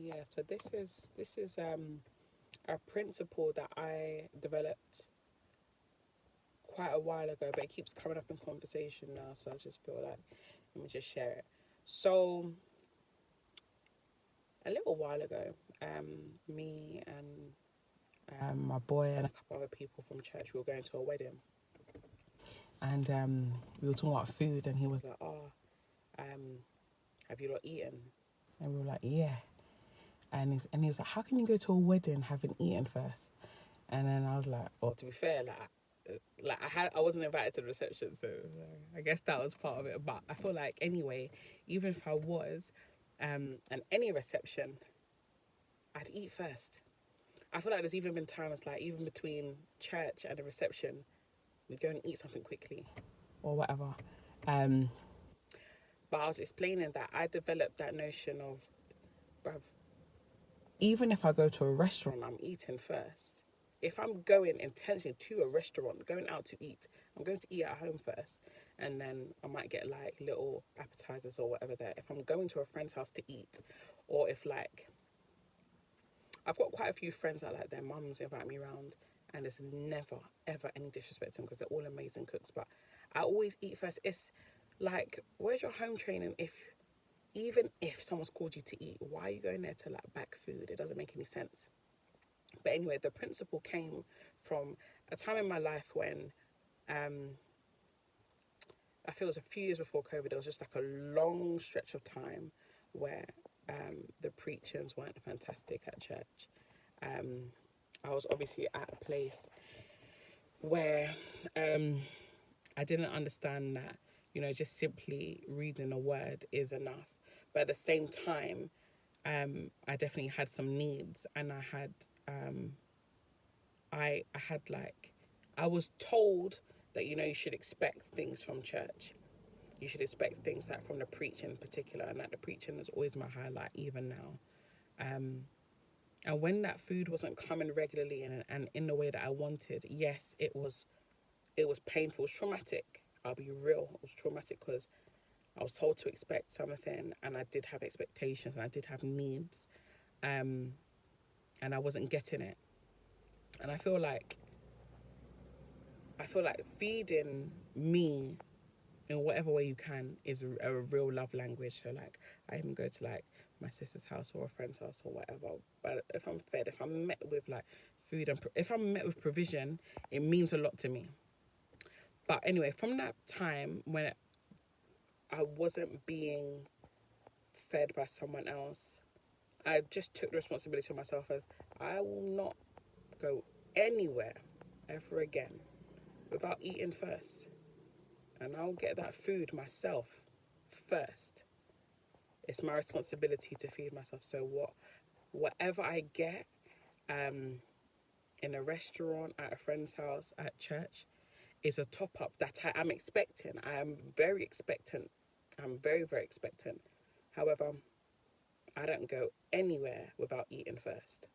Yeah, so this is a principle that I developed quite a while ago, but it keeps coming up in conversation now, so I just feel like let me just share it. So a little while ago, me and my boy and a couple other people from church, we were going to a wedding, and we were talking about food, and he was like, "Oh, um, have you not eaten?" And we were like, "Yeah." And he was like, "How can you go to a wedding having eaten first?" And then I was like, "Well, to be fair, I wasn't invited to the reception, so I guess that was part of it. But I feel like anyway, even if I was, and any reception, I'd eat first. I feel like there's even been times like even between church and a reception, we'd go and eat something quickly or whatever. Um, but I was explaining that I developed that notion of, bruv, even if I go to a restaurant, I'm eating first. If I'm going intentionally to a restaurant, going out to eat, I'm going to eat at home first. And then I might get like little appetizers or whatever there. If I'm going to a friend's house to eat, or if like, I've got quite a few friends that like their mums invite me around, and there's never, ever any disrespect to them because they're all amazing cooks. But I always eat first. It's like, where's your home training if even if someone's called you to eat, why are you going there to like back food? It doesn't make any sense. But anyway, the principle came from a time in my life when um, I feel it was a few years before COVID. There was just like a long stretch of time where the preachings weren't fantastic at church. Um, I was obviously at a place where I didn't understand that, just simply reading a word is enough. But at the same time, I definitely had some needs, and um, I had like, I was told that you should expect things from church. You should expect things like from the preaching in particular, and that the preaching is always my highlight even now. Um, and when that food wasn't coming regularly and in the way that I wanted, yes, it was painful, it was traumatic. I'll be real, it was traumatic because I was told to expect something, and I did have expectations, and I did have needs, um, and I wasn't getting it. And I feel like feeding me in whatever way you can is a real love language. So like, I even go to like my sister's house or a friend's house or whatever. But if I'm fed, if I'm met with like food, and if I'm met with provision, it means a lot to me. But anyway, from that time when I wasn't being fed by someone else, I just took the responsibility of myself as I will not go anywhere ever again without eating first. And I'll get that food myself first. It's my responsibility to feed myself. So whatever I get um, in a restaurant, at a friend's house, at church, is a top up that I am expecting. I am very expectant. I'm very, very expectant. However, I don't go anywhere without eating first.